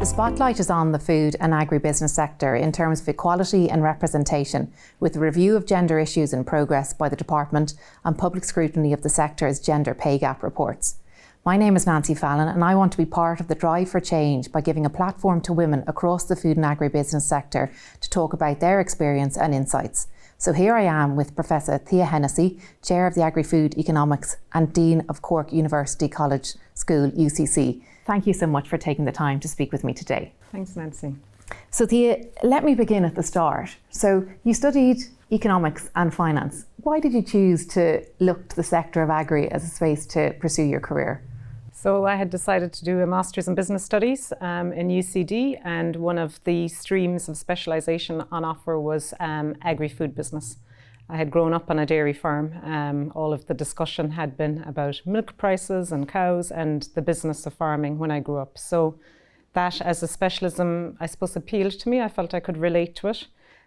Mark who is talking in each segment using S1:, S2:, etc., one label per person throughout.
S1: The spotlight is on the food and agribusiness sector in terms of equality and representation, with a review of gender issues in progress by the Department and public scrutiny of the sector's gender pay gap reports. My name is Nancy Fallon, and I want to be part of the drive for change by giving a platform to women across the food and agribusiness sector to talk about their experience and insights. So here I am with Professor Thia Hennessy, Chair of the Agri-Food Economics and Dean of Cork University College School, UCC. Thank you so much for taking the time to speak with me today.
S2: Thanks, Nancy.
S1: So Thia, let me begin at the start. So you studied economics and finance. Why did you choose to look to the sector of agri as a space to pursue your career?
S2: So I had decided to do a Master's in Business Studies in UCD, and one of the streams of specialisation on offer was agri-food business. I had grown up on a dairy farm. All of the discussion had been about milk prices and cows and the business of farming when I grew up. So that as a specialism, I suppose, appealed to me. I felt I could relate to it.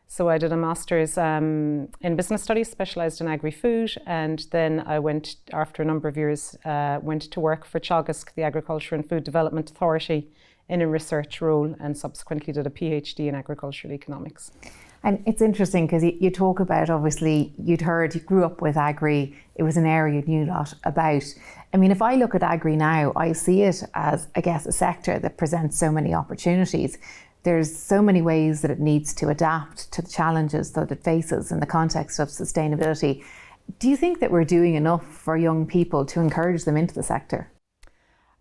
S2: So I did a Master's in Business Studies, specialised in agri-food, and then I went, after a number of years, went to work for Teagasc, the Agriculture and Food Development Authority, in a research role, and subsequently did a PhD in agricultural economics.
S1: And it's interesting because you talk about, obviously, you grew up with agri, it was an area you knew a lot about. I mean, if I look at agri now, I see it as, I guess, a sector that presents so many opportunities. There's so many ways that it needs to adapt to the challenges that it faces in the context of sustainability. Do you think that we're doing enough for young people to encourage them into the sector?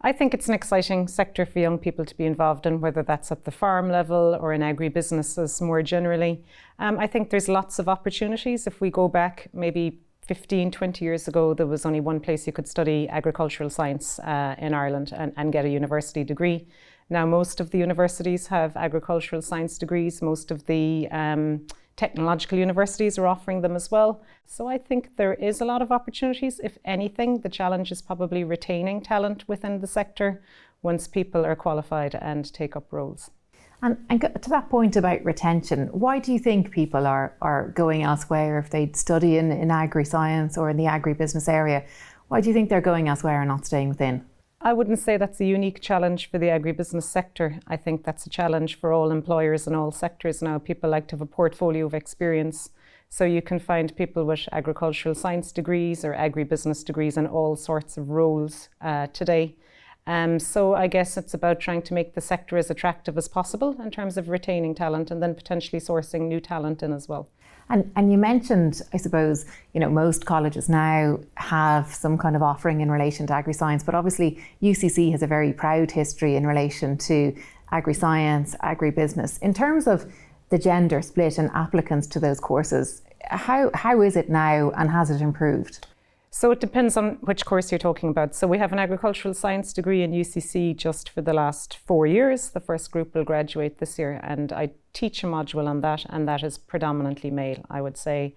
S2: I think it's an exciting sector for young people to be involved in, whether that's at the farm level or in agribusinesses more generally. I think there's lots of opportunities. If we go back maybe 15, 20 years ago, there was only one place you could study agricultural science in Ireland and get a university degree. Now most of the universities have agricultural science degrees. Most of the technological universities are offering them as well. So I think there is a lot of opportunities. If anything, the challenge is probably retaining talent within the sector once people are qualified and take up roles.
S1: And to that point about retention, why do you think people are going elsewhere if they study in agri-science or in the agribusiness area? Why do you think they're going elsewhere and not staying within?
S2: I wouldn't say that's a unique challenge for the agribusiness sector. I think that's a challenge for all employers in all sectors now. People like to have a portfolio of experience. So you can find people with agricultural science degrees or agribusiness degrees in all sorts of roles today. So I guess it's about trying to make the sector as attractive as possible in terms of retaining talent and then potentially sourcing new talent in as well.
S1: And you mentioned, I suppose, most colleges now have some kind of offering in relation to agri-science, but obviously UCC has a very proud history in relation to agri-science, agribusiness. In terms of the gender split and applicants to those courses, how is it now and has it improved?
S2: So it depends on which course you're talking about. So we have an agricultural science degree in UCC just for the last 4 years. The first group will graduate this year, and I teach a module on that, and that is predominantly male, I would say.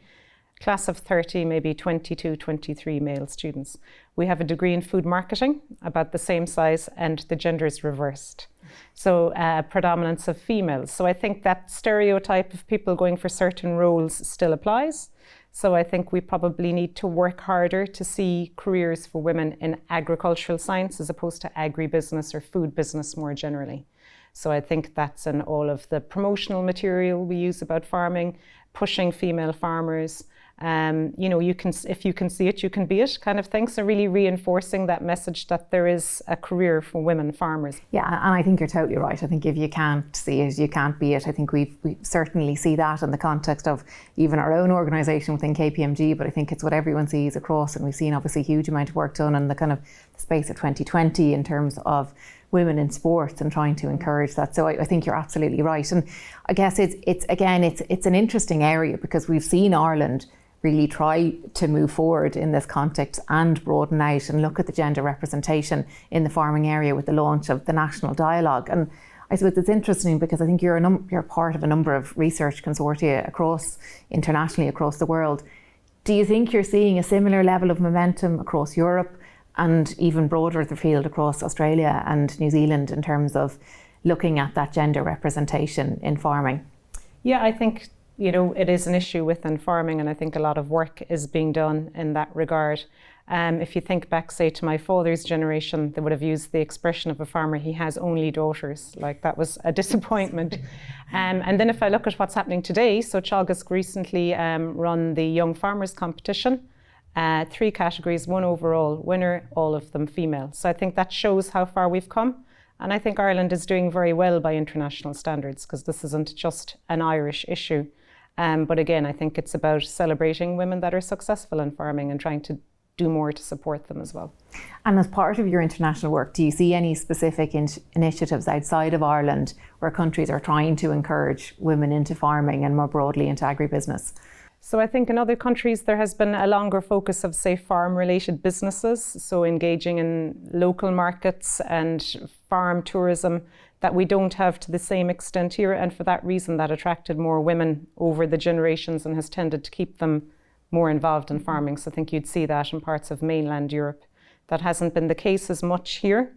S2: Class of 30, maybe 22, 23 male students. We have a degree in food marketing, about the same size, and the gender is reversed. So predominance of females. So I think that stereotype of people going for certain roles still applies. So I think we probably need to work harder to see careers for women in agricultural science as opposed to agribusiness or food business more generally. So I think that's in all of the promotional material we use about farming, pushing female farmers. You can, if you can see it, you can be it kind of thing. So really reinforcing that message that there is a career for women farmers.
S1: Yeah, and I think you're totally right. I think if you can't see it, you can't be it. I think we certainly see that in the context of even our own organisation within KPMG, but I think it's what everyone sees across, and we've seen obviously a huge amount of work done in the kind of space of 2020 in terms of women in sports and trying to encourage that. So I think you're absolutely right. And I guess it's an interesting area because we've seen Ireland really try to move forward in this context and broaden out and look at the gender representation in the farming area with the launch of the National Dialogue. And I suppose it's interesting because I think you're part of a number of research consortia internationally across the world. Do you think you're seeing a similar level of momentum across Europe and even broader the field across Australia and New Zealand in terms of looking at that gender representation in farming?
S2: Yeah, I think it is an issue within farming, and I think a lot of work is being done in that regard. If you think back, say, to my father's generation, they would have used the expression of a farmer, he has only daughters. Like, that was a disappointment. And then if I look at what's happening today, so Teagasc recently run the Young Farmers Competition. 3 categories, 1 overall winner, all of them female. So I think that shows how far we've come. And I think Ireland is doing very well by international standards, because this isn't just an Irish issue. But again, I think it's about celebrating women that are successful in farming and trying to do more to support them as well.
S1: And as part of your international work, do you see any specific initiatives outside of Ireland where countries are trying to encourage women into farming and more broadly into agribusiness?
S2: So I think in other countries there has been a longer focus of, say, farm-related businesses, so engaging in local markets and farm tourism that we don't have to the same extent here, and for that reason that attracted more women over the generations and has tended to keep them more involved in farming. So I think you'd see that in parts of mainland Europe. That hasn't been the case as much here.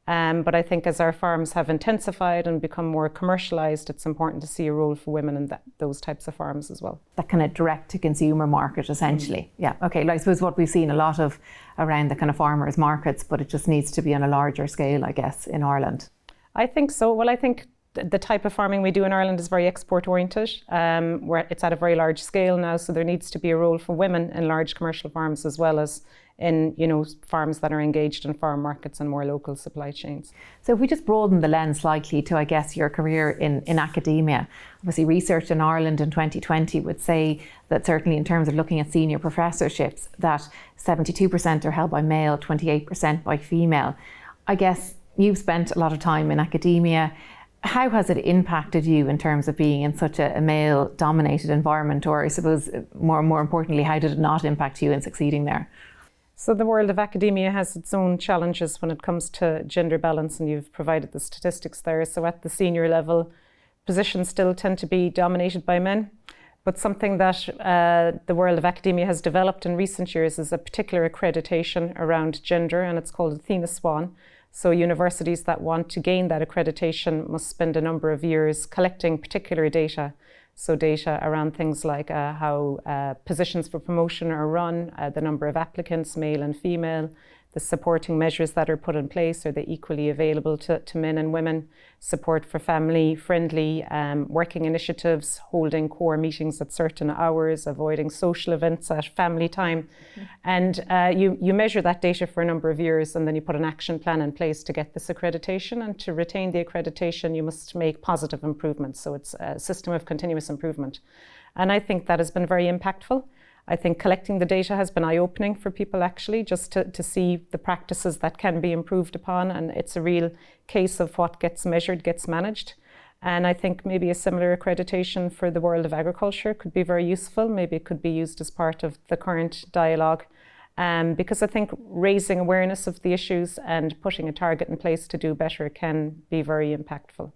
S2: But I think as our farms have intensified and become more commercialised, it's important to see a role for women in those types of farms as well.
S1: That kind of direct-to-consumer market, essentially. Yeah, okay. I suppose what we've seen a lot of around the kind of farmers' markets, but it just needs to be on a larger scale, I guess, in Ireland.
S2: I think so. Well, I think the type of farming we do in Ireland is very export-oriented, where it's at a very large scale now, so there needs to be a role for women in large commercial farms as well as in, farms that are engaged in farm markets and more local supply chains. So
S1: if we just broaden the lens slightly to, I guess, your career in academia, obviously research in Ireland in 2020 would say that certainly in terms of looking at senior professorships, that 72% are held by male, 28% by female. I guess you've spent a lot of time in academia. How has it impacted you in terms of being in such a male-dominated environment, or I suppose more importantly, how did it not impact you in succeeding there?
S2: So the world of academia has its own challenges when it comes to gender balance, and you've provided the statistics there. So at the senior level, positions still tend to be dominated by men. But something that the world of academia has developed in recent years is a particular accreditation around gender, and it's called Athena Swan. So universities that want to gain that accreditation must spend a number of years collecting particular data. So data around things like how positions for promotion are run, the number of applicants, male and female, the supporting measures that are put in place, are they equally available to men and women, support for family-friendly working initiatives, holding core meetings at certain hours, avoiding social events at family time. And you measure that data for a number of years, and then you put an action plan in place to get this accreditation. And to retain the accreditation, you must make positive improvements. So it's a system of continuous improvement. And I think that has been very impactful. I think collecting the data has been eye-opening for people, actually, just to see the practices that can be improved upon. And it's a real case of what gets measured gets managed. And I think maybe a similar accreditation for the world of agriculture could be very useful. Maybe it could be used as part of the current dialogue. Because I think raising awareness of the issues and putting a target in place to do better can be very impactful.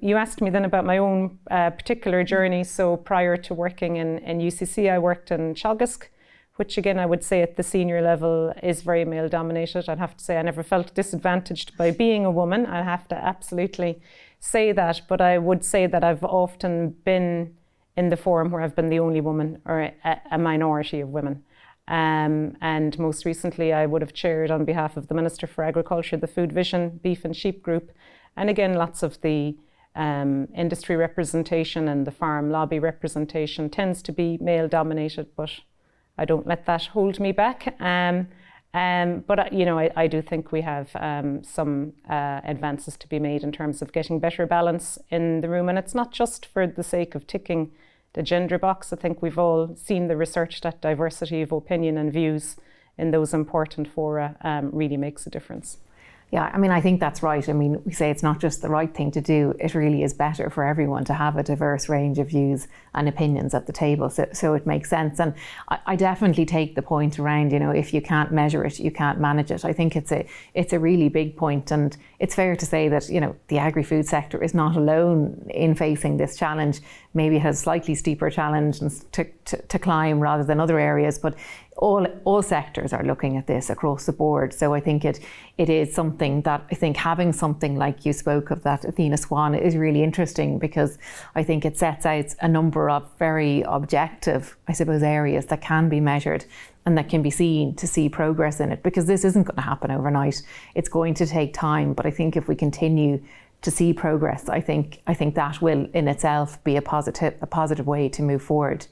S2: You asked me then about my own particular journey. So prior to working in UCC, I worked in Teagasc, which again, I would say at the senior level is very male dominated. I'd have to say I never felt disadvantaged by being a woman. I have to absolutely say that. But I would say that I've often been in the forum where I've been the only woman or a minority of women. And most recently, I would have chaired on behalf of the Minister for Agriculture, the Food Vision Beef and Sheep Group. And again, lots of the industry representation and the farm lobby representation tends to be male dominated, but I don't let that hold me back. But I do think we have some advances to be made in terms of getting better balance in the room. And it's not just for the sake of ticking the gender box. I think we've all seen the research that diversity of opinion and views in those important fora really makes a difference.
S1: Yeah, I mean, I think that's right. I mean, we say it's not just the right thing to do, it really is better for everyone to have a diverse range of views and opinions at the table. So it makes sense. And I definitely take the point around, if you can't measure it, you can't manage it. I think it's a really big point. And it's fair to say that, the agri-food sector is not alone in facing this challenge. Maybe it has slightly steeper challenge to climb rather than other areas. But all sectors are looking at this across the board. So I think it is something that I think having something like you spoke of, that Athena Swan, is really interesting, because I think it sets out a number of very objective, I suppose, areas that can be measured and that can be seen to see progress in it, because this isn't going to happen overnight. It's going to take time, but I think if we continue to see progress, I think that will in itself be a positive way to move forward.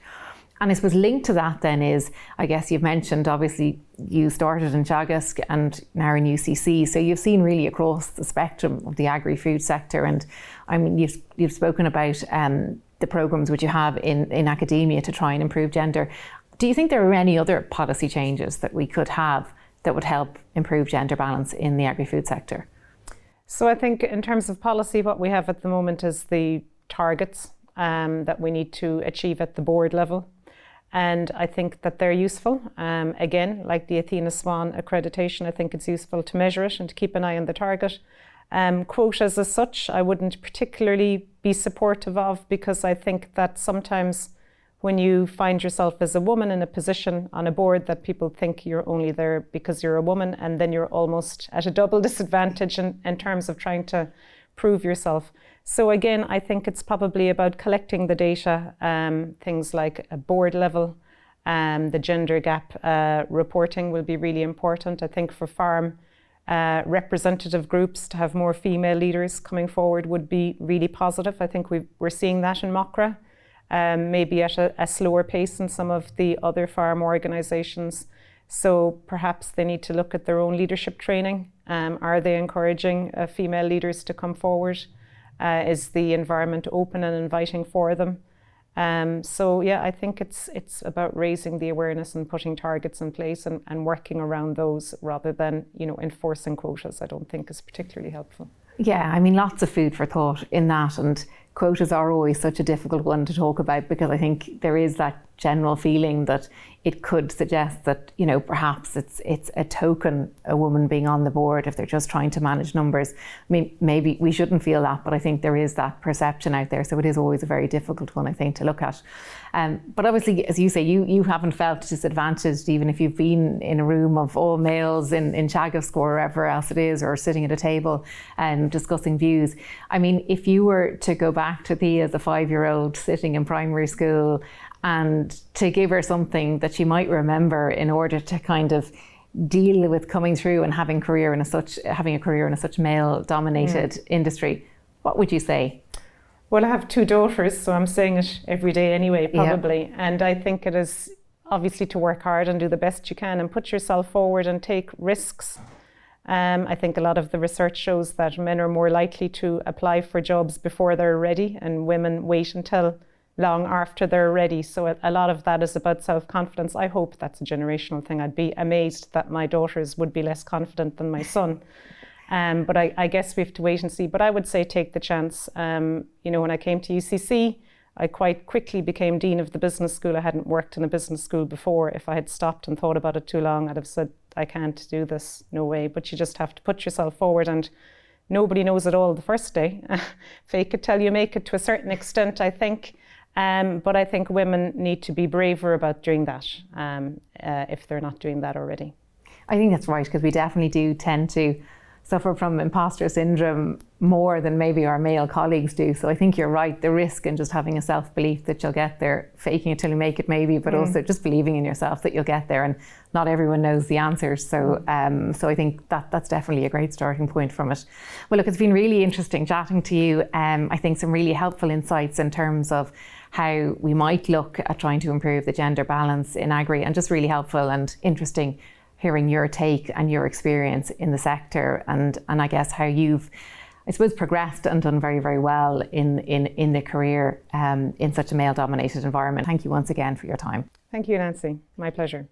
S1: And I suppose linked to that then is, I guess you've mentioned, obviously you started in Teagasc and now in UCC, so you've seen really across the spectrum of the agri-food sector. And I mean, you've spoken about the programmes which you have in academia to try and improve gender. Do you think there are any other policy changes that we could have that would help improve gender balance in the agri-food sector?
S2: So I think in terms of policy, what we have at the moment is the targets that we need to achieve at the board level. And I think that they're useful. Again, like the Athena Swan accreditation, I think it's useful to measure it and to keep an eye on the target. Quotas as such, I wouldn't particularly be supportive of, because I think that sometimes when you find yourself as a woman in a position on a board, that people think you're only there because you're a woman, and then you're almost at a double disadvantage in terms of trying to prove yourself. So again, I think it's probably about collecting the data, things like a board level, the gender gap reporting will be really important. I think for farm representative groups to have more female leaders coming forward would be really positive. I think we're seeing that in MOCRA. Maybe at a slower pace in some of the other farm organisations. So perhaps they need to look at their own leadership training. Are they encouraging female leaders to come forward? Is the environment open and inviting for them? So yeah, I think it's about raising the awareness and putting targets in place and working around those, rather than enforcing quotas. I don't think is particularly helpful.
S1: Yeah, I mean, lots of food for thought in that, and quotas are always such a difficult one to talk about, because I think there is that general feeling that it could suggest that, perhaps it's a token, a woman being on the board, if they're just trying to manage numbers. I mean, maybe we shouldn't feel that, but I think there is that perception out there. So it is always a very difficult one, I think, to look at. But obviously, as you say, you haven't felt disadvantaged, even if you've been in a room of all males in Teagasc or wherever else it is, or sitting at a table and discussing views. I mean, if you were to go back to Thea as a 5-year-old sitting in primary school, and to give her something that she might remember in order to kind of deal with coming through and having a career in a such male-dominated industry, what would you say?
S2: Well, I have 2 daughters, so I'm saying it every day anyway, probably. Yeah. And I think it is obviously to work hard and do the best you can and put yourself forward and take risks. I think a lot of the research shows that men are more likely to apply for jobs before they're ready, and women wait until long after they're ready. So a lot of that is about self-confidence. I hope that's a generational thing. I'd be amazed that my daughters would be less confident than my son. But I guess we have to wait and see. But I would say take the chance. When I came to UCC, I quite quickly became Dean of the Business School. I hadn't worked in a business school before. If I had stopped and thought about it too long, I'd have said, I can't do this, no way. But you just have to put yourself forward, and nobody knows it all the first day. Fake it till you make it, to a certain extent, I think. But I think women need to be braver about doing that if they're not doing that already.
S1: I think that's right, because we definitely do tend to suffer from imposter syndrome more than maybe our male colleagues do. So I think you're right, the risk in just having a self-belief that you'll get there, faking it till you make it maybe, but also just believing in yourself that you'll get there, and not everyone knows the answers. So so I think that's definitely a great starting point from it. Well, look, it's been really interesting chatting to you. I think some really helpful insights in terms of how we might look at trying to improve the gender balance in agri, and just really helpful and interesting hearing your take and your experience in the sector, and I guess how you've, I suppose, progressed and done very, very well in the career in such a male-dominated environment. Thank you once again for your time.
S2: Thank you, Nancy. My pleasure.